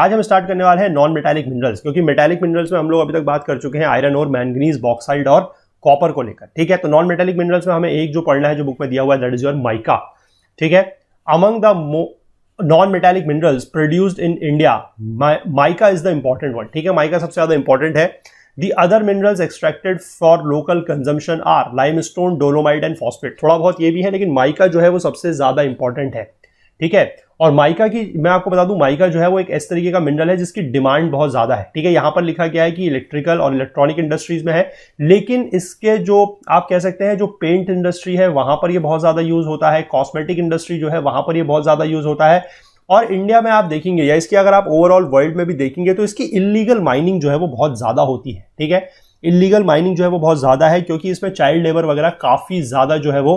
आज हम स्टार्ट करने वाले हैं नॉन मेटालिक मिनरल्स, क्योंकि मेटालिक मिनरल्स में हम लोग अभी तक बात कर चुके हैं आयरन और मैंगनीज, बॉक्साइट और कॉपर को लेकर। ठीक है, तो नॉन मेटालिक मिनरल्स में हमें एक जो पढ़ना है जो बुक में दिया हुआ है, दैट इज योर माइका। ठीक है, among the non metallic minerals produced in India mica is the important one. ठीक है, माइका सबसे ज्यादा इंपॉर्टेंट है। The other minerals extracted for local consumption are limestone, dolomite and phosphate। थोड़ा बहुत ये भी है, लेकिन माइका जो है वो सबसे ज्यादा इंपॉर्टेंट है। ठीक है, और माइका की मैं आपको बता दूं, माइका जो है वो एक इस तरीके का मिनरल है जिसकी डिमांड बहुत ज्यादा है। ठीक है, यहां पर लिखा गया है कि इलेक्ट्रिकल और इलेक्ट्रॉनिक इंडस्ट्रीज में है, लेकिन इसके जो आप कह सकते हैं जो पेंट इंडस्ट्री है वहां पर ये बहुत ज्यादा यूज होता है, कॉस्मेटिक इंडस्ट्री जो है वहां पर ये बहुत ज्यादा यूज होता है। और इंडिया में आप देखेंगे या इसकी अगर आप ओवरऑल वर्ल्ड में भी देखेंगे तो इसकी इलीगल माइनिंग जो है वो बहुत ज्यादा होती है। ठीक है, इलीगल माइनिंग जो है वो बहुत ज्यादा है, क्योंकि इसमें चाइल्ड लेबर वगैरह काफी ज्यादा जो है वो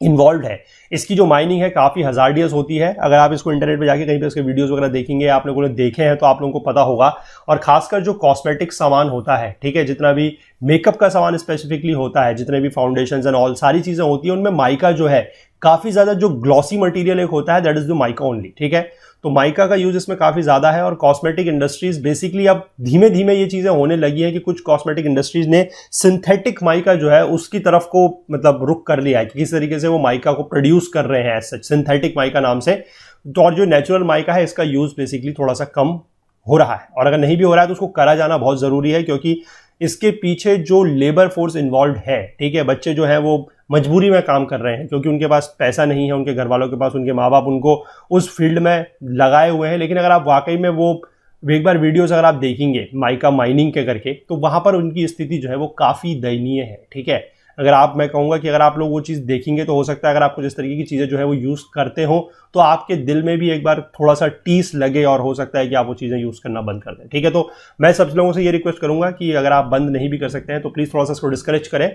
इन्वॉल्व है। इसकी जो माइनिंग है काफी हजार्डियस होती है। अगर आप इसको इंटरनेट पे जाके कहीं पे इसके वीडियोस वगैरह देखेंगे, आप लोगों ने देखे हैं तो आप लोगों को पता होगा। और खासकर जो कॉस्मेटिक सामान होता है, ठीक है, जितना भी मेकअप का सामान स्पेसिफिकली होता है, जितने भी फाउंडेशंस एंड ऑल सारी चीजें होती है, उनमें माइका जो है काफी ज्यादा जो ग्लॉसी मटेरियल एक होता है, that is the mica only. ठीक है, तो माइका का यूज इसमें काफी ज्यादा है। और कॉस्मेटिक इंडस्ट्रीज बेसिकली अब धीमे धीमे ये चीजें होने लगी हैं कि कुछ कॉस्मेटिक इंडस्ट्रीज ने सिंथेटिक माइका जो है उसकी तरफ को मतलब रुक कर लिया है कि किस तरीके से वो माइका को प्रोड्यूस कर रहे हैं सिंथेटिक माइका नाम से। तो और जो नेचुरल माइका है इसका यूज बेसिकली थोड़ा सा कम हो रहा है, और अगर नहीं भी हो रहा है तो उसको करा जाना बहुत जरूरी है, क्योंकि इसके पीछे जो लेबर फोर्स इन्वॉल्व है, ठीक है, बच्चे जो है वो मजबूरी में काम कर रहे हैं क्योंकि उनके पास पैसा नहीं है, उनके घर वालों के पास, उनके माँ बाप उनको उस फील्ड में लगाए हुए हैं। लेकिन अगर आप वाकई में वो एक बार वीडियोस अगर आप देखेंगे माइका माइनिंग के करके, तो वहां पर उनकी स्थिति जो है वो काफी दयनीय है। ठीक है, मैं कहूंगा कि अगर आप लोग वो चीज देखेंगे तो हो सकता है अगर आपको जिस तरीके की चीजें जो है वो यूज करते हो तो आपके दिल में भी एक बार थोड़ा सा टीस लगे, और हो सकता है कि आप वो चीजें यूज करना बंद कर दें। ठीक है, तो मैं सब लोगों से ये रिक्वेस्ट करूंगा कि अगर आप बंद नहीं भी कर सकते हैं तो प्लीज थोड़ा सा इसको डिस्करेज करें,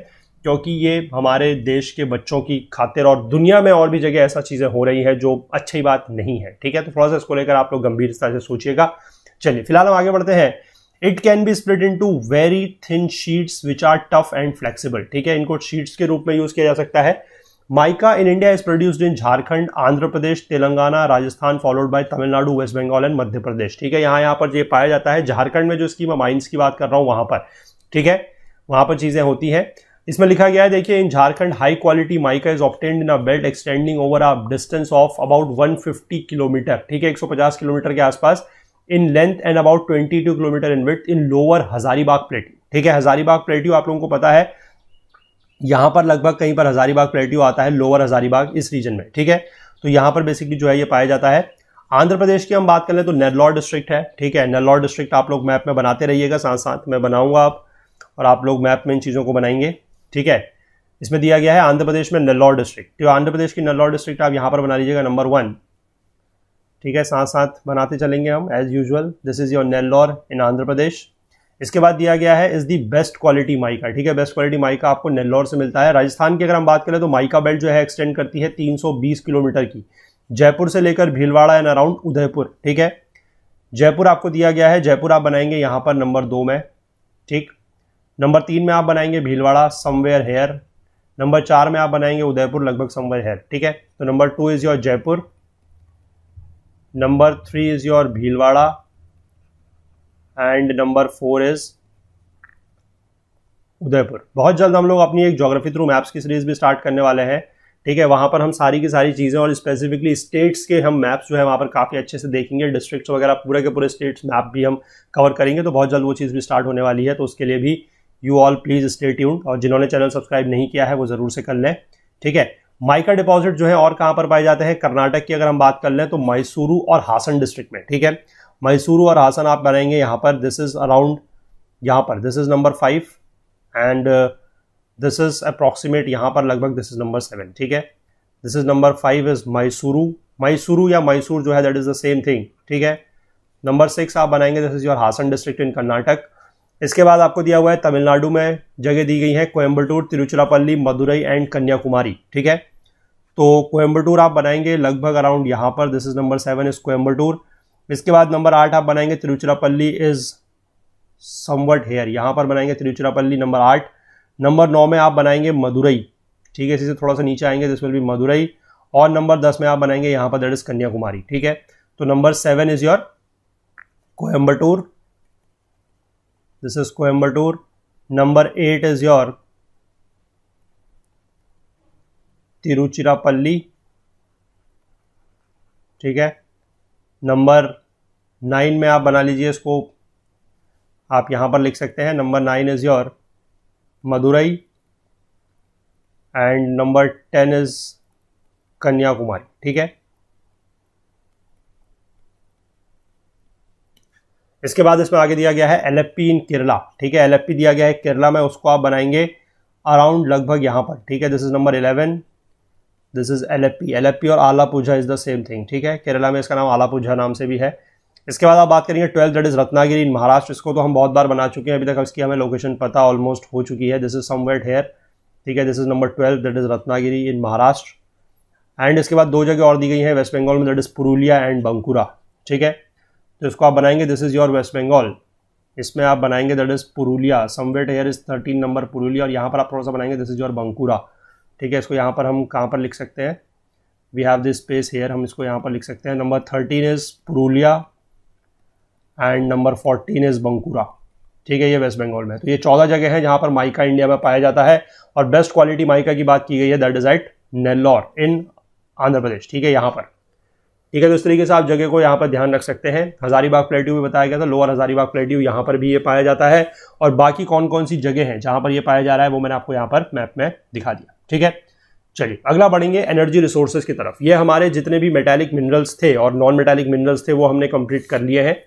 क्योंकि ये हमारे देश के बच्चों की खातिर और दुनिया में और भी जगह ऐसा चीजें हो रही है जो अच्छी बात नहीं है। ठीक है, तो थोड़ा सा इसको लेकर आप लोग गंभीरता से सोचिएगा। चलिए फिलहाल हम आगे बढ़ते हैं। It can be split into very thin sheets which are tough and flexible. ठीक है, इनको शीट्स के रूप में यूज किया जा सकता है। Mica in India is produced in Jharkhand, Andhra Pradesh, Telangana, Rajasthan, followed by Tamil Nadu, West Bengal and Madhya Pradesh. ठीक है, यहाँ पर ये पाया जाता है झारखंड में, जो इसकी मैं माइंस की बात कर रहा हूं वहां पर। ठीक है, वहां पर चीजें होती हैं। इसमें लिखा गया है, देखिए, in Jharkhand high quality mica is obtained in a belt extending over a distance of about 150 kilometre. ठीक है, 150 किलोमीटर के आसपास in length and about 22 kilometre in width in lower Hazaribagh plateau. ठीक है, हजारीबाग प्लेट्यू आप लोगों को पता है, यहां पर लगभग कहीं पर हजारीबाग प्लेट्यू आता है, लोअर हजारीबाग इस रीजन में। ठीक है, तो यहां पर बेसिकली जो है ये पाया जाता है। आंध्र प्रदेश की हम बात कर ले तो नेल्लौर डिस्ट्रिक्ट है। ठीक है, नेल्लौर डिस्ट्रिक्ट आप लोग मैप में बनाते रहिएगा, साथ साथ में बनाऊंगा आप, और आप लोग मैप में इन चीजों को बनाएंगे। ठीक है, इसमें दिया गया है आंध्र प्रदेश में नेल्लौर डिस्ट्रिक्ट, तो आंध्र प्रदेश की नेल्लौर डिस्ट्रिक्ट आप यहां पर बना लीजिएगा नंबर 1। ठीक है, साथ साथ बनाते चलेंगे हम as usual. This is your Nellore in Andhra Pradesh. इसके बाद दिया गया है is the best quality mica. ठीक है, बेस्ट क्वालिटी माइका आपको नेल्लौर से मिलता है। राजस्थान की अगर हम बात करें तो माइका बेल्ट जो है एक्सटेंड करती है 320 किलोमीटर की, जयपुर से लेकर भीलवाड़ा एंड अराउंड उदयपुर। ठीक है, जयपुर आपको दिया गया है, जयपुर आप बनाएंगे यहां पर नंबर 2 में। ठीक, नंबर 3 में आप बनाएंगे भीलवाड़ा समवेयर हेयर, नंबर 4 में आप बनाएंगे उदयपुर लगभग समवेयर हेयर। ठीक है, तो number 2 is your Jaipur, number 3 is your Bhilwara and number 4 is Udaipur. बहुत जल्द हम लोग अपनी एक ज्योग्राफी थ्रू मैप्स की सीरीज भी स्टार्ट करने वाले हैं। ठीक है, वहां पर हम सारी की सारी चीजें और स्पेसिफिकली स्टेट्स के हम मैप्स जो है वहां पर काफी अच्छे से देखेंगे, डिस्ट्रिक्ट्स वगैरह पूरे के पूरे स्टेट्स मैप भी हम कवर करेंगे। तो बहुत जल्द वो चीज भी स्टार्ट होने वाली है, तो उसके लिए भी you all please stay tuned, और जिन्होंने चैनल सब्सक्राइब नहीं किया है वो जरूर से कर लें। ठीक है, माइका डिपॉजिट जो है और कहां पर पाए जाते हैं, कर्नाटक की अगर हम बात कर लें तो मैसूरू और हासन डिस्ट्रिक्ट में। ठीक है, मैसूरू और हासन आप बनाएंगे यहां पर, दिस इज अराउंड यहां पर, this is number 5 and this is approximate यहां पर लगभग दिस इज नंबर 7। ठीक है, this is number 5 is Mysuru, Mysuru या मैसूर जो है that is the same thing. ठीक है, नंबर 6 आप बनाएंगे, this is your Hassan district in Karnataka. इसके बाद आपको दिया हुआ है तमिलनाडु में जगह दी गई है कोयम्बटूर, तिरुचिरापल्ली, मदुरई एंड कन्याकुमारी। ठीक है, तो कोयम्बटूर आप बनाएंगे लगभग अराउंड यहां पर, this is number 7 is Coimbatore. इसके बाद नंबर 8 आप बनाएंगे तिरुचिरापल्ली इज समवट हेयर, यहां पर बनाएंगे तिरुचिरापल्ली नंबर 8। नंबर 9 में आप बनाएंगे मदुरई। ठीक है, इसी से थोड़ा सा नीचे आएंगे, दिस विल बी मदुरई। और नंबर 10 में आप बनाएंगे यहां पर दैट इज कन्याकुमारी। ठीक है, तो number 7 is your Coimbatore, this is Coimbatore. Number 8 is your Tiruchirappalli, ठीक है। नंबर 9 में आप बना लीजिए इसको, आप यहां पर लिख सकते हैं number 9 is your Madurai and number 10 is Kanyakumari, ठीक है। इसके बाद इसमें आगे दिया गया है एलेप्पी इन केरला, ठीक है। एलेप्पी दिया गया है केरला में, उसको आप बनाएंगे अराउंड लगभग यहां पर, ठीक है। This is number 11, this is Alleppey. Alleppey और Alappuzha is the same thing, ठीक है। केरला में इसका नाम आलापुझा नाम से भी है। इसके बाद आप बात करेंगे 12 दैट इज रत्नागिरी इन महाराष्ट्र। इसको तो हम बहुत बार बना चुके हैं, अभी तक इसकी हमें लोकेशन पता ऑलमोस्ट हो चुकी है। दिस इज समवेयर हेयर, ठीक है। This is number 12 that is Ratnagiri in Maharashtra. And इसके बाद 2 जगह और दी गई है वेस्ट बंगाल में, that is Purulia and Bankura, ठीक है। तो इसको आप बनाएंगे, this is your West Bengal. इसमें आप बनाएंगे that is Purulia, somewhere here is 13 number Purulia, और यहाँ पर आप थोड़ा सा बनाएंगे दिस इज योर बंकुरा, ठीक है। इसको यहाँ पर हम कहाँ पर लिख सकते हैं, we have this space here, हम इसको यहाँ पर लिख सकते हैं। Number 13 is Purulia and number 14 is Bankura, ठीक है। ये वेस्ट बंगाल में। तो ये 14 जगह हैं जहां पर माइका इंडिया में पाया जाता है, और बेस्ट क्वालिटी माइका की बात की गई है that is eight Nellore in Andhra Pradesh, ठीक है, यहाँ पर, ठीक है। तो इस तरीके से आप जगह को यहाँ पर ध्यान रख सकते हैं। हजारीबाग प्लेट्यू भी बताया गया था, लोअर हजारीबाग प्लेट्यू, यहाँ पर भी ये पाया जाता है, और बाकी कौन कौन सी जगह हैं जहां पर ये पाया जा रहा है वो मैंने आपको यहाँ पर मैप में दिखा दिया, ठीक है। चलिए अगला बढ़ेंगे एनर्जी रिसोर्सेज की तरफ। ये हमारे जितने भी मेटालिक मिनरल्स थे और नॉन मेटालिक मिनरल्स थे वो हमने कंप्लीट कर लिए हैं,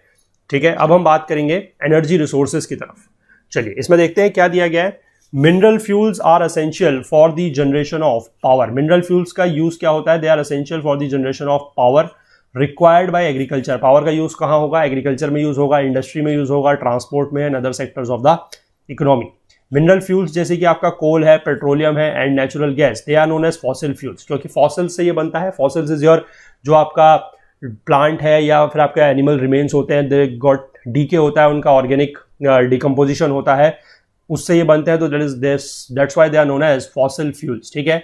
ठीक है। अब हम बात करेंगे एनर्जी रिसोर्सेज की तरफ। चलिए इसमें देखते हैं क्या दिया गया है। Mineral fuels are essential for the generation of power. Mineral fuels का यूज क्या होता है, they are essential for the generation of power required by agriculture. Power का यूज कहां होगा, एग्रीकल्चर में यूज होगा, इंडस्ट्री में यूज होगा, ट्रांसपोर्ट में and other sectors of the economy. Mineral fuels जैसे कि आपका कोल है, पेट्रोलियम है and natural gas, they are known as fossil fuels, क्योंकि फॉसिल से ये बनता है। फॉसिल्स इज योर जो आपका प्लांट है या फिर आपका एनिमल रिमेन्स होते हैं, दे गॉट डीके होता है, उनका ऑर्गेनिक डिकम्पोजिशन होता है, उससे ये बनते हैं। तो that's why they are known as fossil fuels, ठीक है।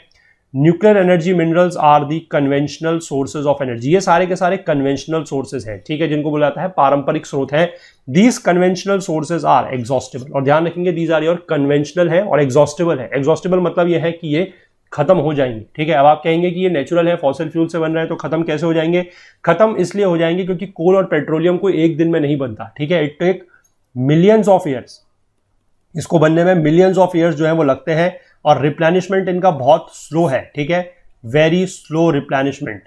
Nuclear energy minerals are the conventional sources of energy. ये सारे के सारे कन्वेंशनल सोर्सेज हैं, ठीक है, जिनको बोला जाता है पारंपरिक स्रोत हैं। These conventional sources are exhaustible, और ध्यान रखेंगे दीज आर योर कन्वेंशनल है और एग्जॉस्टेबल है। एग्जॉस्टेबल मतलब ये है कि ये खत्म हो जाएंगे, ठीक है। अब आप कहेंगे कि ये नेचुरल है, फॉसिल फ्यूल से बन रहे हैं, तो खत्म कैसे हो जाएंगे? खत्म इसलिए हो जाएंगे क्योंकि कोल और पेट्रोलियम को एक दिन में नहीं बनता, ठीक है। It take millions of years, इसको बनने में मिलियंस ऑफ ईयर्स जो है वो लगते हैं, और रिप्लेनिशमेंट इनका बहुत स्लो है, ठीक है, वेरी स्लो रिप्लेनिशमेंट।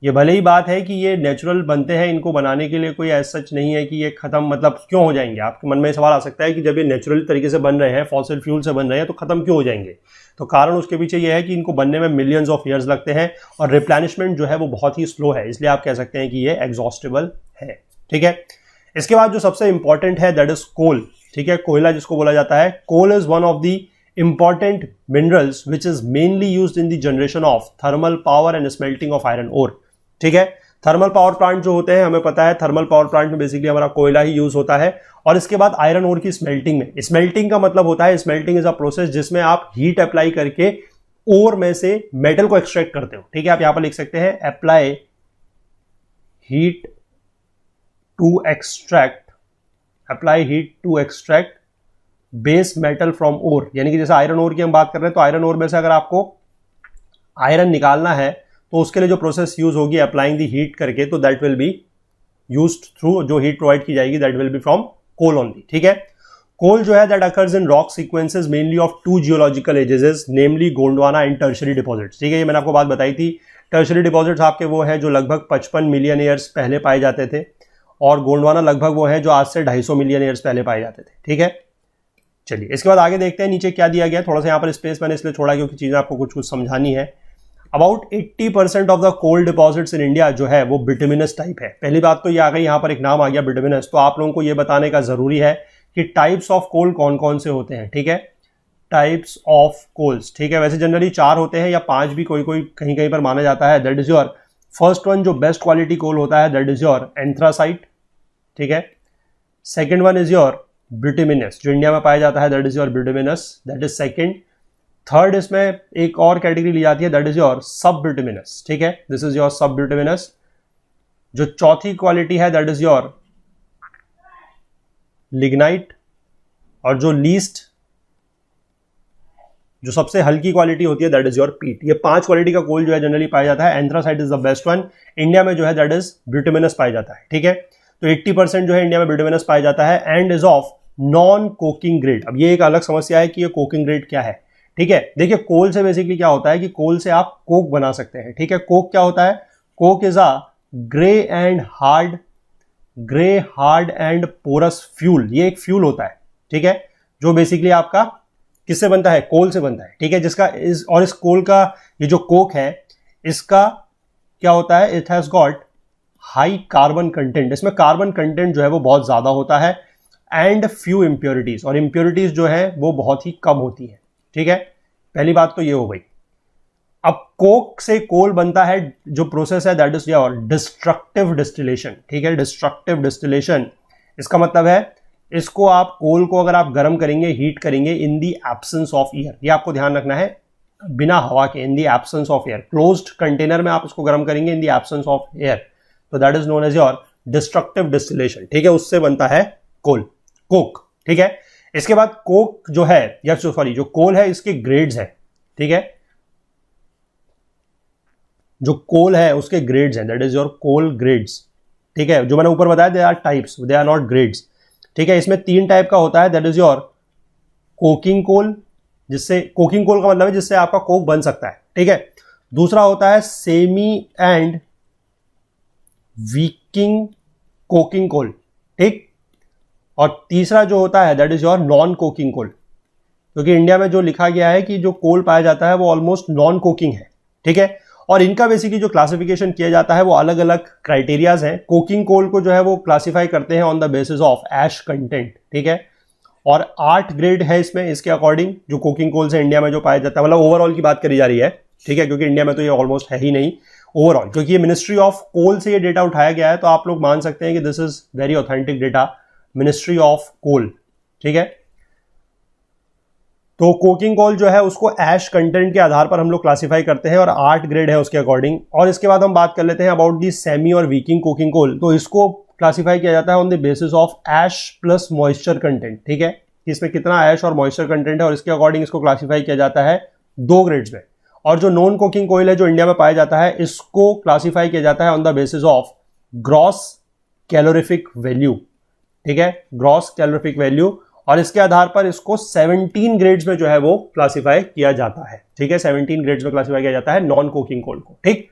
ये भले ही बात है कि ये नेचुरल बनते हैं, इनको बनाने के लिए कोई ऐसा सच नहीं है कि ये खत्म मतलब क्यों हो जाएंगे। आपके मन में सवाल आ सकता है कि जब ये नेचुरल तरीके से बन रहे हैं, फॉसिल फ्यूल से बन रहे हैं, तो खत्म क्यों हो जाएंगे? तो कारण उसके पीछे ये है कि इनको बनने में मिलियंस ऑफ ईयर्स लगते हैं, और रिप्लेनिशमेंट जो है वो बहुत ही स्लो है, इसलिए आप कह सकते हैं कि ये एग्जॉस्टेबल है, ठीक है। इसके बाद जो सबसे इंपॉर्टेंट है दैट इज कोल, ठीक है, कोयला जिसको बोला जाता है। Coal is one of the important minerals which is mainly used in the generation of thermal power and smelting of iron ore, ठीक है। थर्मल पावर प्लांट जो होते हैं, हमें पता है थर्मल पावर प्लांट में बेसिकली हमारा कोयला ही यूज होता है, और इसके बाद आयरन ओर की स्मेल्टिंग में। स्मेल्टिंग का मतलब होता है, स्मेल्टिंग इज अ प्रोसेस जिसमें आप हीट अप्लाई करके ओर में से मेटल को एक्सट्रैक्ट करते हो, ठीक है। आप यहां पर लिख सकते हैं apply heat to extract base metal from ore. यानी कि जैसे आयरन ओर की हम बात कर रहे हैं, तो आयरन ओर में से अगर आपको आयरन निकालना है तो उसके लिए जो प्रोसेस यूज होगी अप्लाइंग दी हीट करके, तो that will be used through, जो हीट प्रोवाइड की जाएगी that will be from coal only, ठीक है। कोल जो है that occurs in rock sequences mainly of 2 geological ages, namely Gondwana and tertiary deposits, ठीक है। ये मैंने आपको बात बताई थी। टर्शरी डिपॉजिट्स आपके वो है जो लगभग 55 मिलियन ईयर्स पहले पाए जाते थे, और गोंडवाना लगभग वो है जो आज से 250 मिलियन ईयर्स पहले पाए जाते थे, ठीक है। चलिए इसके बाद आगे देखते हैं नीचे क्या दिया गया। थोड़ा सा यहाँ पर स्पेस मैंने इसलिए छोड़ा क्योंकि चीजें आपको कुछ कुछ समझानी है। About 80% of the coal deposits in India जो है वो बिटुमिनस टाइप है। पहली बात तो ये आ गई, यहाँ पर एक नाम आ गया बिटुमिनस, तो आप लोगों को ये बताने का जरूरी है कि टाइप्स ऑफ कोल कौन कौन से होते हैं, ठीक है। टाइप्स ऑफ कोल्स, ठीक है, वैसे जनरली 4 होते हैं या 5 भी कोई कोई कहीं कहीं पर माना जाता है। That is your first one, जो बेस्ट क्वालिटी कोल होता है, दैट इज योर एंथ्रासाइट, ठीक है। Second one is your bituminous, जो इंडिया में पाया जाता है, that is your bituminous, that is second. Third इसमें एक और कैटेगरी ली जाती है, दैट इज योर सब बिटुमिनस, ठीक है, दिस इज योर सब बिटुमिनस। जो चौथी क्वालिटी है दैट इज योर लिग्नाइट, और जो लीस्ट, जो सबसे हल्की क्वालिटी होती है दैट इज योर पीट। ये 5 क्वालिटी का कोल जो है जनरली पाया जाता है। Anthracite is the best one. India में जो है दैट इज बिटुमिनस पाया जाता है, ठीक है। तो 80% जो है इंडिया में बिटुमिनस पाया जाता है and is of non coking grade. अब ये एक अलग समस्या है कि ये कोकिंग ग्रेड क्या है, ठीक है। देखिए कोल से बेसिकली क्या होता है कि कोल से आप कोक बना सकते हैं, ठीक है। कोक क्या होता है? Coke is a grey hard and porous fuel. ये एक फ्यूल होता है, ठीक है, जो बेसिकली आपका किससे बनता है? कोल से बनता है, ठीक है। जिसका इस कोल का ये जो कोक है इसका क्या होता है? It has got high carbon content. इसमें कार्बन कंटेंट जो है वो बहुत ज्यादा होता है एंड फ्यू इंप्योरिटीज, और इंप्योरिटीज जो है वो बहुत ही कम होती है, ठीक है। पहली बात तो ये हो गई। अब कोक से कोल बनता है, जो प्रोसेस है that is your destructive distillation, ठीक है। डिस्ट्रक्टिव डिस्टिलेशन इसका मतलब है इसको आप कोल को अगर आप गर्म करेंगे, हीट करेंगे in the absence of air, ये आपको ध्यान रखना है, बिना हवा के, in the absence of air. Closed container में आप इसको गर्म करेंगे in the absence of air, तो that is known as your destructive distillation, ठीक है। उससे बनता है कोक, ठीक है। इसके बाद कोक जो है या सॉरी जो कोल है इसके ग्रेड्स है, ठीक है। जो कोल है उसके ग्रेड्स हैं, that is your coal grades, ठीक है। जो मैंने ऊपर बताया they are types, they are not grades, ठीक है। इसमें 3 टाइप का होता है, that is your coking coal, जिससे कोकिंग कोल का मतलब है जिससे आपका कोक बन सकता है, ठीक है। दूसरा होता है सेमी एंड वीकिंग कोकिंग कोल, ठीक। और तीसरा जो होता है that is your non coking coal, क्योंकि इंडिया में जो लिखा गया है कि जो कोल पाया जाता है वो ऑलमोस्ट नॉन कोकिंग है, ठीक है। और इनका बेसिकली जो क्लासिफिकेशन किया जाता है वो अलग अलग क्राइटेरियाज हैं। कोकिंग कोल को जो है वो क्लासिफाई करते हैं on the basis of ash content, ठीक है। और 8 ग्रेड है इसमें, इसके अकॉर्डिंग जो कोकिंग कोल से इंडिया में जो पाया जाता है, मतलब ओवरऑल की बात करी जा रही है, ठीक है, क्योंकि इंडिया में तो ये ऑलमोस्ट है ही नहीं ओवरऑल, क्योंकि ये मिनिस्ट्री ऑफ कोल से ये डेटा उठाया गया है, तो आप लोग मान सकते हैं कि this is very authentic data, ministry of coal, ठीक है। तो कोकिंग कोल जो है उसको ऐश कंटेंट के आधार पर हम लोग क्लासिफाई करते हैं और 8 ग्रेड है उसके अकॉर्डिंग। और इसके बाद हम बात कर लेते हैं अबाउट दी सेमी और वीकिंग कोकिंग कोल। तो इसको क्लासिफाई किया जाता है on the basis of ash plus moisture content, ठीक है। इसमें कितना ऐश और मॉइस्चर कंटेंट है और इसके अकॉर्डिंग इसको क्लासिफाई किया जाता है 2 ग्रेड्स में। और जो नॉन कोकिंग कोयल है जो इंडिया में पाया जाता है, इसको क्लासिफाई किया जाता है on the basis of gross calorific value, ठीक है, ग्रॉस कैलोरीफिक वैल्यू। और इसके आधार पर इसको 17 ग्रेड्स में जो है वो क्लासिफाई किया जाता है, ठीक है। 17 ग्रेड्स में क्लासिफाई किया जाता है नॉन कोकिंग कोल को, ठीक।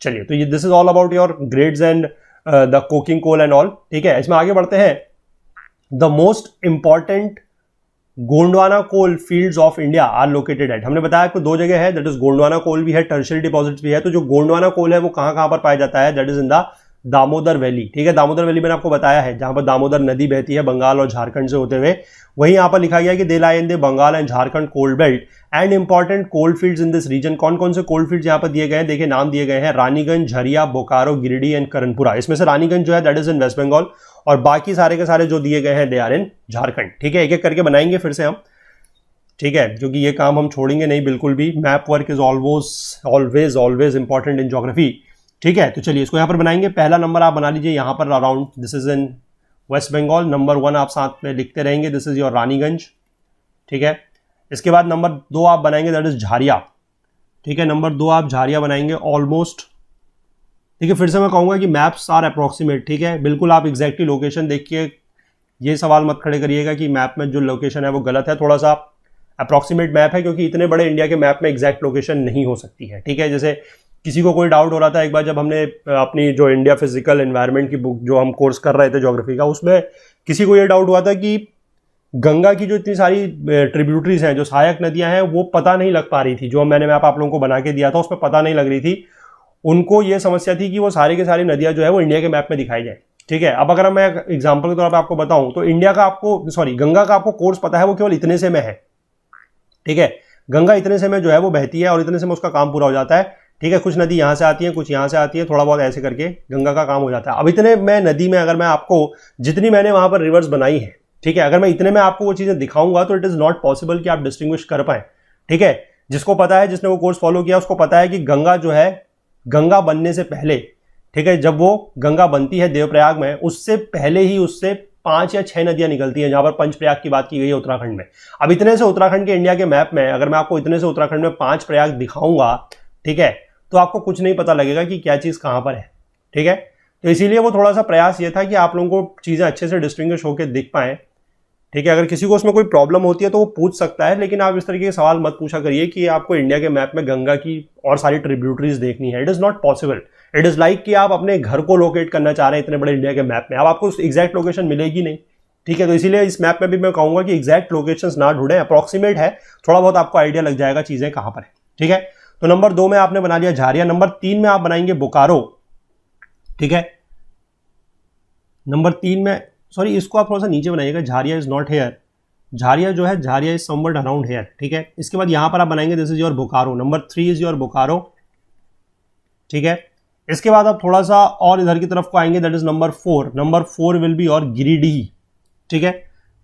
चलिए, तो ये this is all about your grades and the coking coal and all, ठीक है। इसमें आगे बढ़ते हैं। The most important Gondwana coal fields of India are located at. हमने बताया आपको 2 जगह है, दैट इज गोंडवाना कोल भी है, टर्शियरी डिपॉजिट्स भी है। तो जो गोंडवाना कोल है वो कहां पर पाया जाता है? That is in the Damodar valley, ठीक है। दामोदर वैली मैंने आपको बताया है, जहां पर दामोदर नदी बहती है बंगाल और झारखंड से होते हुए। वहीं यहां पर लिखा गया है कि they lie in the Bengal and Jharkhand coal belt and important coal fields in this region. कौन कौन से कोल्ड फील्ड्स यहां पर दिए गए हैं? देखिए, नाम दिए गए हैं रानीगंज, झरिया, बोकारो, गिरिडीह एंड करणपुरा। इसमें से रानीगंज जो है that is in West Bengal, और बाकी सारे के सारे जो दिए गए हैं दे आर इन झारखंड, ठीक है। एक एक करके बनाएंगे फिर से हम, ठीक है, क्योंकि ये काम हम छोड़ेंगे नहीं बिल्कुल भी। Map work is always important in geography, ठीक है। तो चलिए इसको यहां पर बनाएंगे। पहला नंबर आप बना लीजिए यहां पर around, this is in West Bengal. Number 1 आप साथ में लिखते रहेंगे, दिस इज योर रानीगंज, ठीक है। इसके बाद नंबर 2 आप बनाएंगे, दैट इज झारिया, ठीक है। नंबर 2 आप झारिया बनाएंगे ऑलमोस्ट, ठीक है। फिर से मैं कहूंगा कि मैप्स आर अप्रोक्सीमेट, ठीक है। बिल्कुल आप एग्जैक्टली लोकेशन देखिए, ये सवाल मत खड़े करिएगा कि मैप में जो लोकेशन है वो गलत है। थोड़ा सा अप्रोक्सीमेट मैप है, क्योंकि इतने बड़े इंडिया के मैप में एग्जैक्ट लोकेशन नहीं हो सकती है, ठीक है। जैसे किसी को कोई डाउट हो रहा था एक बार जब हमने अपनी जो इंडिया फिजिकल एनवायरनमेंट की बुक जो हम कोर्स कर रहे थे ज्योग्राफी का, उसमें किसी को ये डाउट हुआ था कि गंगा की जो इतनी सारी ट्रिब्यूटरीज हैं, जो सहायक नदियां हैं, वो पता नहीं लग पा रही थी। जो मैंने मैप आप लोगों को बना के दिया था उसमें पता नहीं लग रही थी। उनको ये समस्या थी कि वो सारी के सारी नदियां जो है वो इंडिया के मैप में दिखाई जाए, ठीक है। अब अगर मैं एग्जाम्पल के तौर पर आपको बताऊं तो इंडिया का गंगा का आपको कोर्स पता है, वो केवल इतने से में है, ठीक है। गंगा इतने से में जो है वो बहती है और इतने से में उसका काम पूरा हो जाता है, ठीक है। कुछ नदी यहां से आती है, कुछ यहां से आती है, थोड़ा बहुत ऐसे करके गंगा का काम हो जाता है। अब इतने में नदी में अगर मैं आपको जितनी मैंने वहां पर रिवर्स बनाई है, ठीक है, अगर मैं इतने में आपको वो चीजें दिखाऊंगा तो इट इज नॉट पॉसिबल कि आप डिस्टिंग्विश कर पाए, ठीक है। जिसको पता है, जिसने वो कोर्स फॉलो किया, उसको पता है कि गंगा जो है, गंगा बनने से पहले, ठीक है, जब वो गंगा बनती है देवप्रयाग में, उससे पहले ही उससे 5 या 6 नदियां निकलती हैं, जहां पर पंचप्रयाग की बात की गई है उत्तराखंड में। अब इतने से उत्तराखंड के इंडिया के मैप में अगर मैं आपको इतने से उत्तराखंड में 5 प्रयाग दिखाऊंगा, ठीक है, तो आपको कुछ नहीं पता लगेगा कि क्या चीज कहां पर है। ठीक है, तो इसीलिए वो थोड़ा सा प्रयास ये था कि आप लोगों को चीजें अच्छे से डिस्टिंग्विश होकर दिख पाए। ठीक है, अगर किसी को उसमें कोई प्रॉब्लम होती है तो वो पूछ सकता है, लेकिन आप इस तरीके के सवाल मत पूछा करिए कि आपको इंडिया के मैप में गंगा की और सारी ट्रिब्यूटरीज देखनी है। It is not possible. It is like कि आप अपने घर को लोकेट करना चाह रहे हैं इतने बड़े इंडिया के मैप में, अब आपको एग्जैक्ट लोकेशन मिलेगी नहीं। ठीक है, तो इसीलिए इस मैप में भी मैं कहूंगा कि एग्जैक्ट लोकेशंस ना ढूंढें, अप्रॉक्सीमेट है, थोड़ा बहुत आपको आइडिया लग जाएगा चीजें कहां पर है। ठीक है, तो नंबर 2 में आपने बना लिया झारिया, नंबर 3 में आप बनाएंगे बोकारो। ठीक है, नंबर 3 में, सॉरी इसको आप थोड़ा सा नीचे बनाइएगा, झारिया इज नॉट हेयर, झारिया जो है झारिया इज समवट अराउंड हेयर। ठीक है, इसके बाद यहां पर आप बनाएंगे this is your Bokaro, number 3 is your Bokaro. ठीक है, इसके बाद आप थोड़ा सा और इधर की तरफ को आएंगे, that is number 4, number 4 will be और गिरिडीह। ठीक है,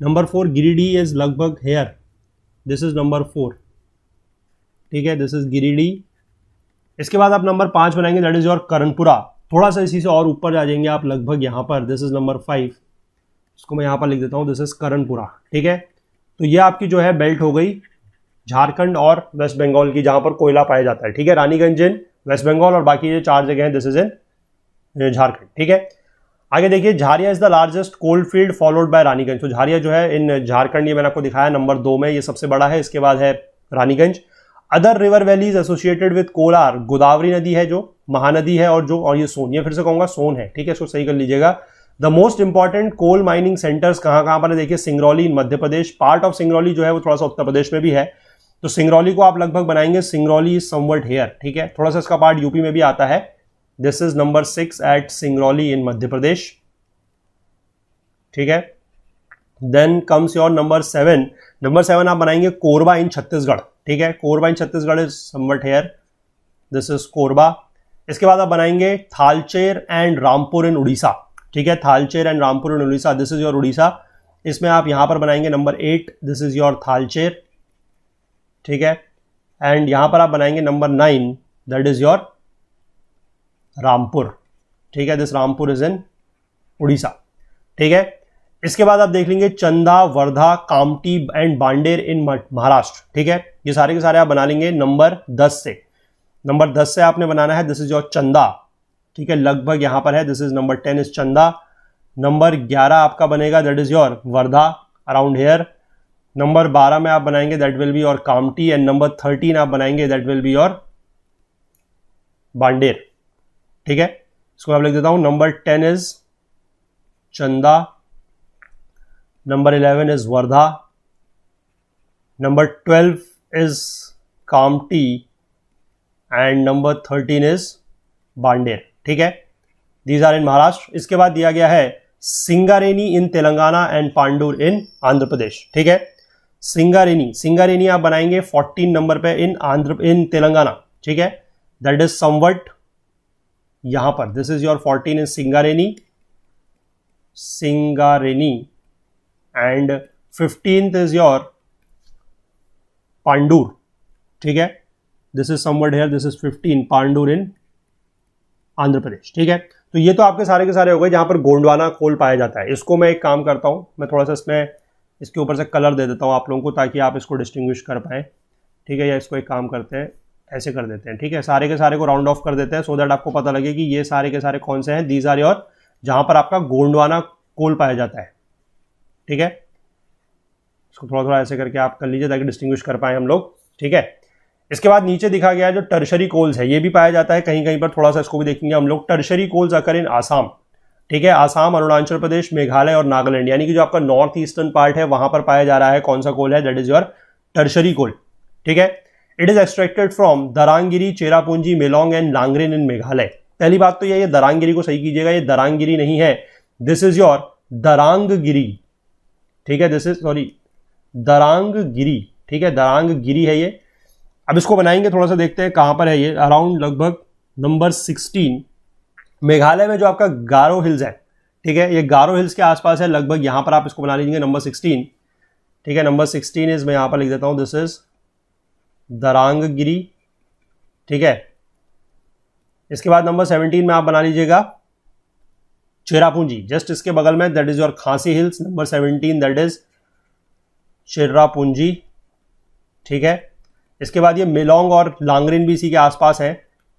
नंबर 4 गिरिडीह इज लगभग हेयर, दिस इज नंबर 4। ठीक है, दिस इज गिरिडीह। इसके बाद आप नंबर 5 बनाएंगे, दैट इज योर करणपुरा, थोड़ा सा इसी से और ऊपर आ जाएंगे आप लगभग यहां पर, दिस इज नंबर 5, इसको मैं यहां पर लिख देता हूं, दिस इज करणपुरा। ठीक है, तो ये आपकी जो है बेल्ट हो गई झारखंड और वेस्ट बंगाल की, जहां पर कोयला पाया जाता है। ठीक है, रानीगंज इन वेस्ट बंगाल और बाकी ये 4 जगह हैं, दिस इज इन झारखंड। ठीक है, आगे देखिए, Jharia is the largest coal field followed by Raniganj. तो झारिया जो है इन झारखंड, ये मैंने आपको दिखाया नंबर 2 में, ये सबसे बड़ा है, इसके बाद है Raniganj. Other river valleys associated with coal are, Godavari नदी है जो, महानदी है, और ये सोन, ये फिर से कहूंगा सोन है। ठीक है, इसको सही कर लीजिएगा। The most important coal mining centres कहां पर है, देखिए Singrauli in Madhya Pradesh, part of Singrauli जो है वो थोड़ा सा उत्तर प्रदेश में भी है, तो सिंगरौली को आप लगभग बनाएंगे सिंगरौली इज समवट हेयर। ठीक है, थोड़ा सा इसका पार्ट यूपी में भी आता है, this is number 6 at Singrauli in Madhya Pradesh. ठीक है, then comes your number 7, number 7 आप बनाएंगे कोरबा इन छत्तीसगढ़। ठीक है, Korba in Chhattisgarh is somewhat here, this is Korba. इसके बाद आप बनाएंगे थालचेर एंड रामपुर इन उड़ीसा। ठीक है, Talcher and Rampur in Orissa, this is your Orissa. इसमें आप यहां पर बनाएंगे number 8, this is your Talcher. ठीक है, एंड यहां पर आप बनाएंगे number 9, that is your Rampur. ठीक है, this Rampur is in Orissa. ठीक है, इसके बाद आप देख लेंगे चंदा, वर्धा, कामटी एंड बांडेर इन महाराष्ट्र। ठीक है, ये सारे के सारे आप बना लेंगे नंबर 10 से। नंबर 10 से आपने बनाना है, दिस इज योर चंदा। ठीक है, लगभग यहां पर है, दिस इज नंबर 10 इज चंदा। नंबर 11 आपका बनेगा, that is your Wardha around hair. Number 12 में आप बनाएंगे, that will be your Kamptee, and number 13 आप बनाएंगे, दैट विल बी योर बांडेर। ठीक है, इसको मैं लिख देता हूं, नंबर 10 इज चंदा, number 11 is Wardha, number 12 is Kamptee and number 13 is बांडेर। ठीक है, दीज आर इन महाराष्ट्र। इसके बाद दिया गया है सिंगारेनी इन तेलंगाना एंड पांडुर इन आंध्र प्रदेश। ठीक है, सिंगारेनी आप बनाएंगे 14 नंबर पे इन तेलंगाना। ठीक है, दैट इज समवट यहां पर, this is your 14 in Singareni and 15th is your Pandur. ठीक है, this is somewhat here, this is 15 Pandur in Andhra Pradesh. ठीक है, तो ये तो आपके सारे के सारे हो गए जहां पर गोंडवाना कोल पाया जाता है। इसको मैं एक काम करता हूं, मैं थोड़ा सा इसमें इसके ऊपर से कलर दे देता हूं आप लोगों को, ताकि आप इसको डिस्टिंग्विश कर पाए। ठीक है, या इसको एक काम करते हैं, ऐसे कर देते हैं। ठीक है, सारे के सारे को राउंड ऑफ कर देते हैं, सो दैट आपको पता लगे कि ये सारे के सारे कौन से हैं, दीज आर योर, जहां पर आपका गोंडवाना कोल पाया जाता है। ठीक है, इसको थोड़ा थोड़ा ऐसे करके आप कर लीजिए ताकि डिस्टिंग्विश कर पाए हम लोग। ठीक है, इसके बाद नीचे दिखा गया है जो टर्शरी कोल्स है, ये भी पाया जाता है कहीं कहीं पर, थोड़ा सा इसको भी देखेंगे हम लोग। टर्शरी कोल्स अकर इन आसाम। ठीक है, आसाम, अरुणाचल प्रदेश, मेघालय और नागालैंड, यानी कि जो आपका नॉर्थ ईस्टर्न पार्ट है वहां पर पाया जा रहा है कौन सा कोल है, that is your tertiary coal. ठीक है, it is extracted from Darangiri, Cherrapunji, Mewlong and Langrin in Meghalaya. पहली बात तो ये दरांगगिरी को सही कीजिएगा, ये दरांगगिरी नहीं है, दिस इज योर दरांगगिरी। ठीक है, दिस इज सॉरी दरांगगिरी। ठीक है, दरांगगिरी है ये। अब इसको बनाएंगे, थोड़ा सा देखते हैं कहां पर है ये, अराउंड लगभग नंबर 16 मेघालय में जो आपका गारो हिल्स है। ठीक है, ये गारो हिल्स के आसपास है लगभग, यहां पर आप इसको बना लीजिए नंबर 16। ठीक है, नंबर 16 इज, मैं यहां पर लिख देता हूं, दिस इज दरांगगिरी। ठीक है, इसके बाद नंबर 17 में आप बना लीजिएगा चेरापूंजी जस्ट इसके बगल में, दैट इज योर खांसी hills. Number 17 that is Cherrapunji, ठीक है। इसके बाद ये मिलोंग और लांगरिन भी इसी के आसपास है,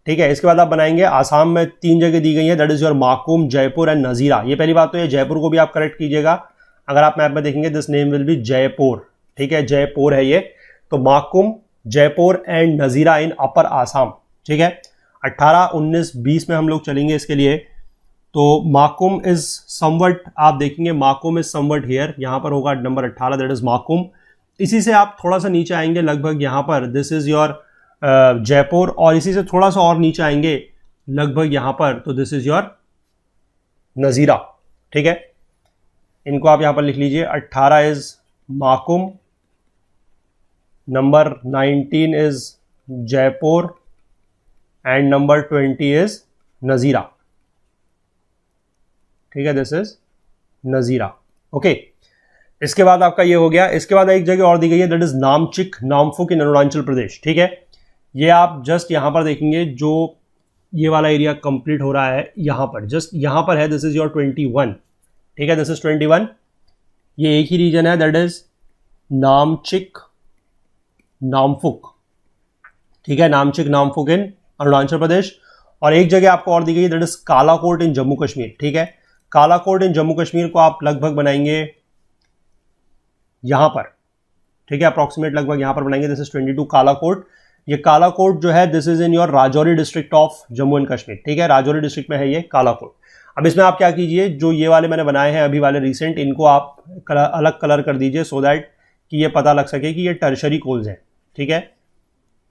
ठीक है। इसके बाद आप बनाएंगे आसाम में 3 जगह दी गई है, that is your Makum, Jaipur and Nazira. ये पहली बात तो ये जयपुर को भी आप करेक्ट कीजिएगा, अगर आप मैप में देखेंगे this name will be Jaipur, ठीक है, जयपुर है ये। तो माकुम, जयपुर एंड नजीरा इन अपर आसाम, ठीक है। 18, 19, 20 में हम लोग चलेंगे इसके लिए। तो माकुम इज समवट, आप देखेंगे माकुम इज समवट हियर, यहां पर होगा नंबर 18 दैट इज माकुम। इसी से आप थोड़ा सा नीचे आएंगे लगभग यहां पर, दिस इज योर जयपुर, और इसी से थोड़ा सा और नीचे आएंगे लगभग यहां पर, तो दिस इज योर नजीरा, ठीक है। इनको आप यहां पर लिख लीजिए, 18 is Makum, number 19 is Jaipur and number 20 is Nazira, ठीक है, दिस इज नजीरा, ओके। इसके बाद आपका ये हो गया। इसके बाद एक जगह और दी गई है दैट इज नामचिक, नामफुक इन अरुणाचल प्रदेश, ठीक है। ये आप जस्ट यहां पर देखेंगे, जो ये वाला एरिया कंप्लीट हो रहा है यहां पर, जस्ट यहां पर है, दिस इज योर 21, ठीक है, दिस इज 21। ये एक ही रीजन है दैट इज नामचिक, नामफुक, ठीक है, नामचिक, नामफुक इन अरुणाचल प्रदेश। और एक जगह आपको और दी गई है दैट इज कालाकोट इन जम्मू कश्मीर, ठीक है। कालाकोट इन जम्मू कश्मीर को आप लगभग बनाएंगे यहां पर, ठीक है, अप्रॉक्सीमेट लगभग यहां पर बनाएंगे, दिस इज 22 कालाकोट। ये कालाकोट जो है this is in your Rajouri district of Jammu and Kashmir, ठीक है, राजौरी डिस्ट्रिक्ट में है ये कालाकोट। अब इसमें आप क्या कीजिए, जो ये वाले मैंने बनाए हैं अभी वाले रिसेंट, इनको आप अलग कलर कर दीजिए सो दैट कि ये पता लग सके कि ये टर्शरी कोल्स हैं, ठीक है।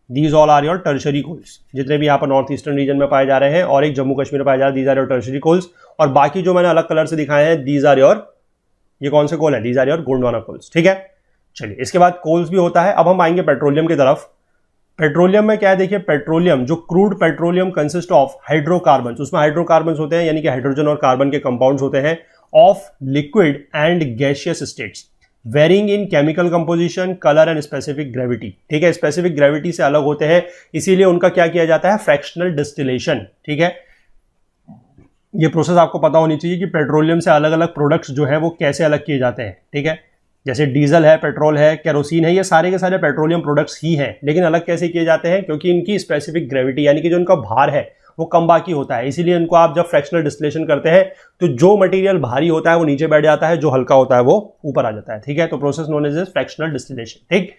These all are your tertiary coals, जितने भी यहाँ पर नॉर्थ ईस्टर्न रीजन में पाए जा रहे हैं और एक जम्मू कश्मीर में पाए जा रहे हैं, these are your tertiary coals. और बाकी जो मैंने अलग कलर से दिखाए हैं दीज आर योर, ये कौन से कोल है, these are your Gondwana coals, ठीक है। चलिए, इसके बाद कोल्स भी होता है। अब हम आएंगे पेट्रोलियम की तरफ। पेट्रोलियम में क्या है, देखिए, पेट्रोलियम जो crude petroleum consist of hydrocarbon, उसमें हाइड्रोकार्बन होते हैं यानी कि हाइड्रोजन और कार्बन के कंपाउंड्स होते हैं, of liquid and gaseous states, varying in chemical composition, colour and specific gravity, ठीक है। स्पेसिफिक ग्रेविटी से अलग होते हैं, इसीलिए उनका क्या किया जाता है, फ्रैक्शनल डिस्टिलेशन, ठीक है। ये प्रोसेस आपको पता होनी चाहिए कि पेट्रोलियम से अलग अलग प्रोडक्ट्स जो है वो कैसे अलग किए जाते हैं, ठीक है। जैसे डीजल है, पेट्रोल है, केरोसिन है, ये सारे के सारे पेट्रोलियम प्रोडक्ट्स ही हैं, लेकिन अलग कैसे किए जाते हैं, क्योंकि इनकी स्पेसिफिक ग्रेविटी यानी कि जो इनका भार है वो कम बाकी होता है, इसीलिए इनको आप जब फ्रैक्शनल डिस्टिलेशन करते हैं तो जो मटेरियल भारी होता है वो नीचे बैठ जाता है, जो हल्का होता है वो ऊपर आ जाता है, ठीक है। तो process known as fractional distillation, ठीक।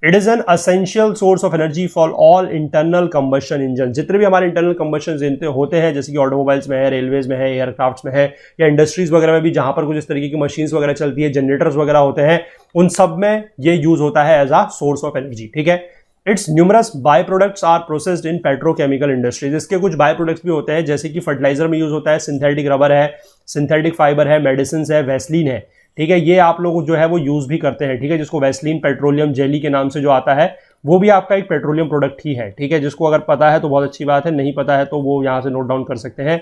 It is an essential source of energy for all internal combustion engine, जितने भी हमारे इंटरनल कंबशन होते हैं, जैसे कि ऑटोमोबाइल्स में है, रेलवेज में है, एयरक्राफ्ट्स में है, या इंडस्ट्रीज वगैरह में भी जहां पर कुछ इस तरीके की मशीन्स वगैरह चलती है, जनरेटर्स वगैरह होते हैं, उन सब में ये यूज होता है as a source of energy, ठीक है। Its numerous by products are processed in petrochemical industries, इसके कुछ बाय प्रोडक्ट्स भी होते हैं, जैसे कि फर्टिलाइजर में यूज होता है, सिंथेटिक रबर है, सिंथेटिक फाइबर है, मेडिसिन है, वैसलीन है, ठीक है। ये आप लोग जो है वो यूज भी करते हैं, ठीक है, जिसको वैसलीन पेट्रोलियम जेली के नाम से जो आता है वो भी आपका एक पेट्रोलियम प्रोडक्ट ही है, ठीक है। जिसको अगर पता है तो बहुत अच्छी बात है, नहीं पता है तो वो यहां से नोट डाउन कर सकते हैं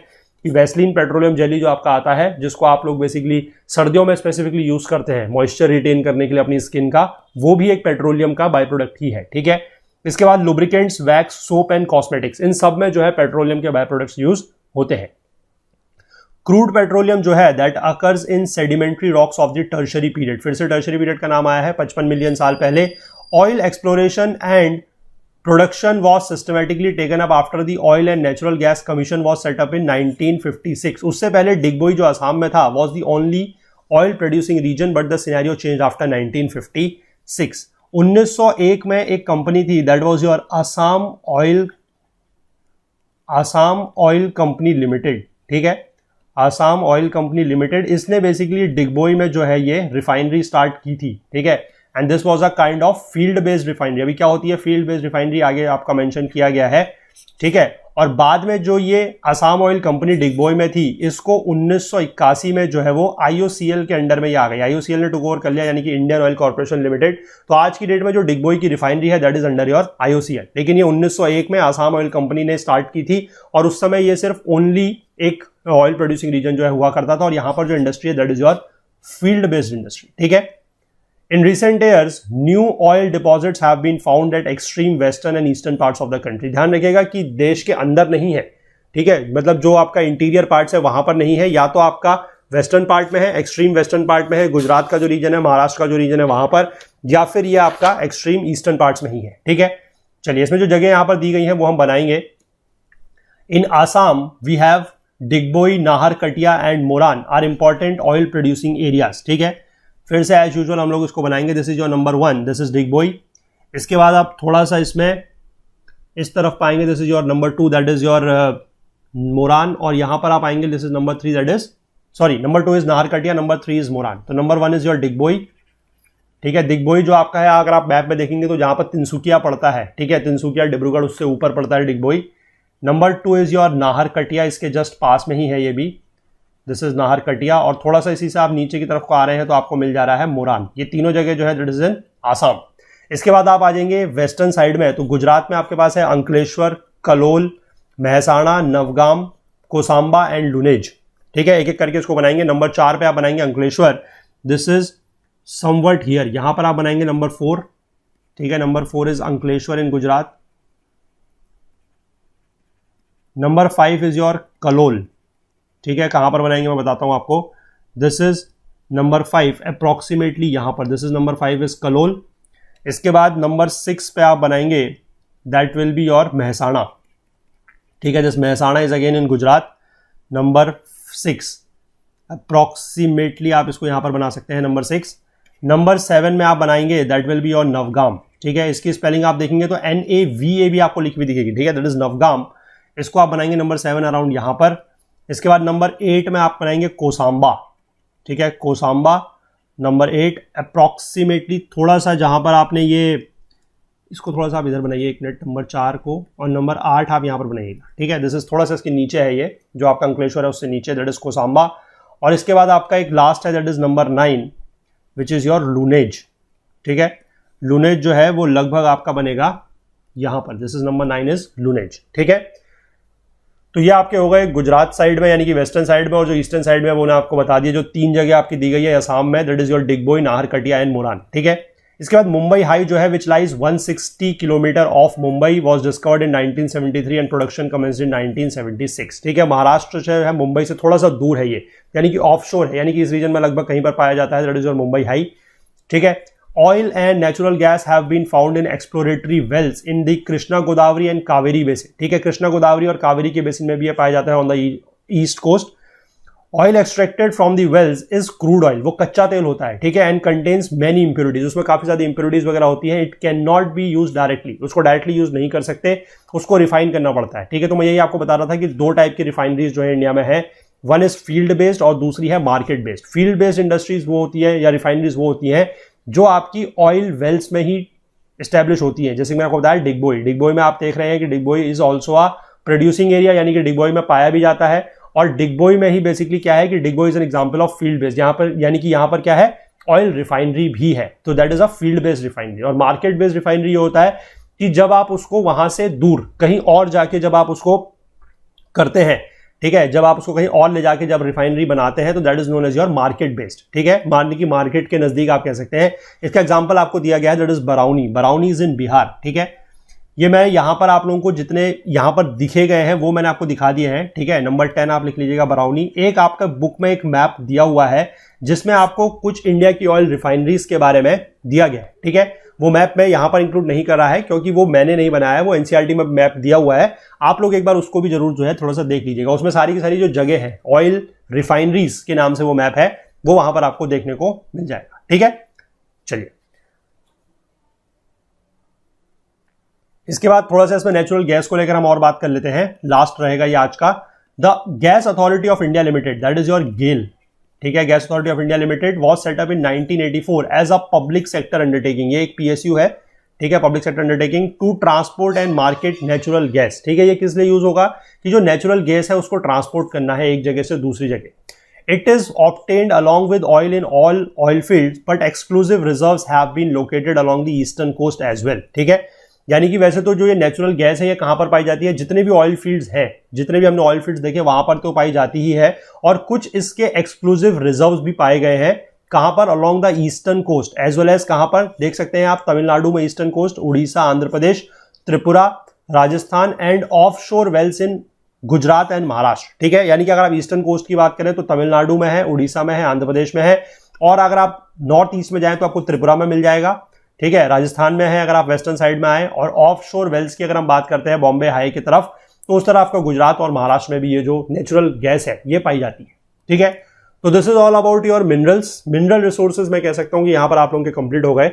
कि वैसलीन पेट्रोलियम जेली जो आपका आता है, जिसको आप लोग बेसिकली सर्दियों में स्पेसिफिकली यूज करते हैं मॉइस्चर रिटेन करने के लिए अपनी स्किन का, वो भी एक पेट्रोलियम का बाय प्रोडक्ट ही है, ठीक है। इसके बाद lubricants, wax, soap and cosmetics, इन सब में जो है पेट्रोलियम के बाय प्रोडक्ट्स यूज होते हैं। क्रूड पेट्रोलियम जो है that occurs in sedimentary rocks of the tertiary period, फिर से टर्शरी पीरियड का नाम आया है 55 मिलियन साल पहले। Oil exploration and production was systematically taken up after the oil and natural gas commission was set up in 1956। उससे पहले डिगबोई जो असम में था was the only oil producing region, but the scenario change after 1956। 1901 में एक company थी that was your Assam oil company limited, ठीक है, आसाम ऑयल कंपनी लिमिटेड। इसने बेसिकली डिगबोई में जो है ये रिफाइनरी स्टार्ट की थी, ठीक है, and this was a kind of field based refinery. अभी क्या होती है फील्ड बेस्ड रिफाइनरी, आगे आपका मेंशन किया गया है, ठीक है। और बाद में जो ये आसाम ऑयल कंपनी डिगबोई में थी, इसको 1981 में जो है वो IOCL के अंडर में ये आ गई, IOCL ने टुक ओवर कर लिया, यानी कि इंडियन ऑयल कॉर्पोरेशन लिमिटेड। तो आज की डेट में जो डिगबोई की रिफाइनरी है that is under your IOCL, लेकिन ये 1901 में आसाम ऑयल कंपनी ने स्टार्ट की थी, और उस समय ये सिर्फ ओनली एक ऑयल प्रोड्यूसिंग रीजन जो है हुआ करता था, और यहां पर जो इंडस्ट्री है that is your field based industry, ठीक है। In recent years, new oil deposits have been found at extreme western and eastern parts of the country. ध्यान रखिएगा कि देश के अंदर नहीं है, ठीक है, मतलब जो आपका इंटीरियर पार्ट है वहां पर नहीं है, या तो आपका वेस्टर्न पार्ट में है, एक्सट्रीम वेस्टर्न पार्ट में है, गुजरात का जो रीजन है, महाराष्ट्र का जो रीजन है वहां पर, या फिर ये आपका एक्सट्रीम ईस्टर्न पार्ट्स में ही है। ठीक है, चलिए इसमें जो जगह यहां पर दी गई है वो हम बनाएंगे। In Assam we have Digboi, Naharkatiya and Moran are important oil producing areas. ठीक है, फिर से एज यूजुअल हम लोग इसको बनाएंगे। This is your number 1, this is Digboi. इसके बाद आप थोड़ा सा इसमें इस तरफ पाएंगे, this is your number 2, that is your Moran, और यहां पर आप आएंगे, this is number 3, that is sorry number 2 is Nahar कटिया, नंबर 3 इज मोरान। तो नंबर 1 इज योर डिगबोई। ठीक है, डिगबोई जो आपका है, अगर आप मैप में देखेंगे तो जहां पर तिनसुकिया पड़ता है, ठीक है, तिनसुकिया डिब्रूगढ़ उससे ऊपर पड़ता है Digboi. Number 2 is your Nahar कटिया, इसके जस्ट पास में ही है ये भी, दिस इज नाहर कटिया। और थोड़ा सा इसी से आप नीचे की तरफ को आ रहे हैं तो आपको मिल जा रहा है मोरान। ये तीनों जगह जो है दैट इज इन आसाम। इसके बाद आप आ जाएंगे वेस्टर्न साइड में, तो गुजरात में आपके पास है अंकलेश्वर, कलोल, महसाणा, नवगाम, कोसांबा एंड लुनेज। ठीक है, एक एक करके इसको बनाएंगे। नंबर 4 पे आप बनाएंगे Ankleshwar, this is somewhat here, यहां पर आप बनाएंगे नंबर 4। ठीक है, number 4 is Ankleshwar in Gujarat. Number 5 is your Kalol. ठीक है, कहां पर बनाएंगे मैं बताता हूं आपको, दिस इज नंबर 5 अप्रोक्सीमेटली यहां पर, this is number 5 is Kalol. इसके बाद नंबर 6 पे आप बनाएंगे, that will be your Mehsana. ठीक है, this Mehsana is again in Gujarat, number 6 approximately आप इसको यहां पर बना सकते हैं, नंबर 6। नंबर 7 में आप बनाएंगे, that will be your Navgam. ठीक है, इसकी स्पेलिंग आप देखेंगे तो NAVA भी आपको लिखी हुई दिखेगी। ठीक है, दैट इज नवगाम, इसको आप बनाएंगे नंबर 7 अराउंड यहां पर। इसके बाद नंबर 8 में आप बनाएंगे कोसांबा। ठीक है, कोसांबा नंबर 8 अप्रोक्सीमेटली थोड़ा सा जहां पर आपने ये इसको थोड़ा सा आप इधर बनाइए, एक मिनट, नंबर 4 को, और नंबर 8 आप यहां पर बनाइएगा। ठीक है, दिस इज थोड़ा सा इसके नीचे है, ये जो आपका अंकलेश्वर है उससे नीचे, दैट इज कोसांबा। और इसके बाद आपका एक लास्ट है, that is number 9 which is your Lunej. ठीक है, लुनेज जो है वो लगभग आपका बनेगा यहां पर, दिस इज नंबर 9 इज लुनेज। ठीक है, तो ये आपके हो गए गुजरात साइड में, यानी कि वेस्टर्न साइड में, और जो ईस्टर्न साइड में वो ने आपको बता दिया। जो 3 जगह आपकी दी गई है असम में, that is your Digboi, Naharkatiya and Moran. ठीक है, इसके बाद मुंबई हाई जो है which lies 160 kilometre off Mumbai was discovered in 1973 and production commenced in 1976। ठीक है, महाराष्ट्र जो है मुंबई से थोड़ा सा दूर है ये, यानी कि ऑफ शोर है, यानी कि इस रीजन में लगभग कहीं पर पाया जाता है, that is your Mumbai high. ठीक है, oil and natural gas have been found in exploratory wells in the Krishna Godavari and Kaveri basin. ठीक है, कृष्णा गोदावरी और कावेरी के बेसिन में भी ये पाया जाता है on the east coast. Oil extracted from the wells is crude oil, वो कच्चा तेल होता है। ठीक है, एंड कंटेन्स मेनी इंप्योरिटीज, उसमें काफी ज्यादा इंप्योरिटीज वगैरह होती है। It can not be use directly, उसको डायरेक्टली यूज नहीं कर सकते, उसको रिफाइन करना पड़ता है। ठीक है, तो मैं यही आपको बता रहा था कि 2 टाइप की रिफाइनरीज जो है इंडिया में है, वन इज फील्ड बेस्ड और दूसरी है market based. Field based industries वो होती है, या रिफाइनरीज वो होती है जो आपकी ऑयल वेल्स में ही एस्टेब्लिश होती है। जैसे मैंने आपको बताया डिगबोई, डिगबोई में आप देख रहे हैं कि Digboi is also a producing area, यानी कि डिगबोई में पाया भी जाता है। और डिगबोई में ही बेसिकली क्या है कि Digboi is an example of field based, यहाँ पर यानी कि यहाँ पर क्या है, ऑयल रिफाइनरी भी है, तो that is a field based refinery. और मार्केट बेस्ड रिफाइनरी होता है कि जब आप उसको वहां से दूर कहीं और जाके जब आप उसको करते हैं, ठीक है, जब आप उसको कहीं और ले जाके जब रिफाइनरी बनाते हैं तो that is known as your market based. ठीक है, मानने की मार्केट के नजदीक आप कह सकते हैं। इसका एग्जांपल आपको दिया गया है, that is Barauni, Barauni is in Bihar. ठीक है, ये मैं यहां पर आप लोगों को जितने यहां पर दिखे गए हैं वो मैंने आपको दिखा दिए हैं। ठीक है, नंबर 10 आप लिख लीजिएगा बरौनी। एक आपका बुक में एक मैप दिया हुआ है जिसमें आपको कुछ इंडिया की ऑयल रिफाइनरीज के बारे में दिया गया है। ठीक है, वो मैप मैं यहां पर इंक्लूड नहीं कर रहा है क्योंकि वो मैंने नहीं बनाया है, वो एनसीईआरटी में मैप दिया हुआ है। आप लोग एक बार उसको भी जरूर जो है थोड़ा सा देख लीजिएगा, उसमें सारी की सारी जो जगह है ऑयल रिफाइनरीज के नाम से वो मैप है, वो वहां पर आपको देखने को मिल जाएगा। ठीक है, चलिए इसके बाद थोड़ा सा इसमें नेचुरल गैस को लेकर हम और बात कर लेते हैं, लास्ट रहेगा ये आज का। The gas authority of India limited, that is your GAIL. ठीक है, gas authority of India limited was set up in 1984 as a public sector undertaking. ये एक PSU है, ठीक है, public sector undertaking to transport and market natural gas. ठीक है, ये किस लिए यूज होगा कि जो नेचुरल गैस है उसको ट्रांसपोर्ट करना है एक जगह से दूसरी जगह। It is obtained along with oil in all oil fields but exclusive reserves have been located along the eastern coast as well। ठीक है, यानी कि वैसे तो जो ये नेचुरल गैस है ये कहां पर पाई जाती है, जितने भी ऑयल फील्ड्स हैं, जितने भी हमने ऑयल फील्ड्स देखे वहां पर तो पाई जाती ही है, और कुछ इसके एक्सक्लूसिव रिजर्व्स भी पाए गए हैं। कहां पर, along the eastern coast as well as कहां पर देख सकते हैं आप, तमिलनाडु में eastern coast, Orissa, Andhra Pradesh, Tripura, Rajasthan and offshore wells in Gujarat and Maharashtra, ठीक है। यानी कि अगर आप ईस्टर्न कोस्ट की बात करें तो तमिलनाडु में है, उड़ीसा में है, आंध्र प्रदेश में है, और अगर आप नॉर्थ ईस्ट में जाएं तो आपको त्रिपुरा में मिल जाएगा, ठीक है। राजस्थान में है अगर आप वेस्टर्न साइड में आए, और ऑफ शोर वेल्स की अगर हम बात करते हैं बॉम्बे हाई की तरफ, तो उस तरह आपका गुजरात और महाराष्ट्र में भी ये जो नेचुरल गैस है ये पाई जाती है, ठीक है। तो this is all about your minerals. Mineral resources मैं कह सकता हूं कि यहां पर आप लोगों के कंप्लीट हो गए।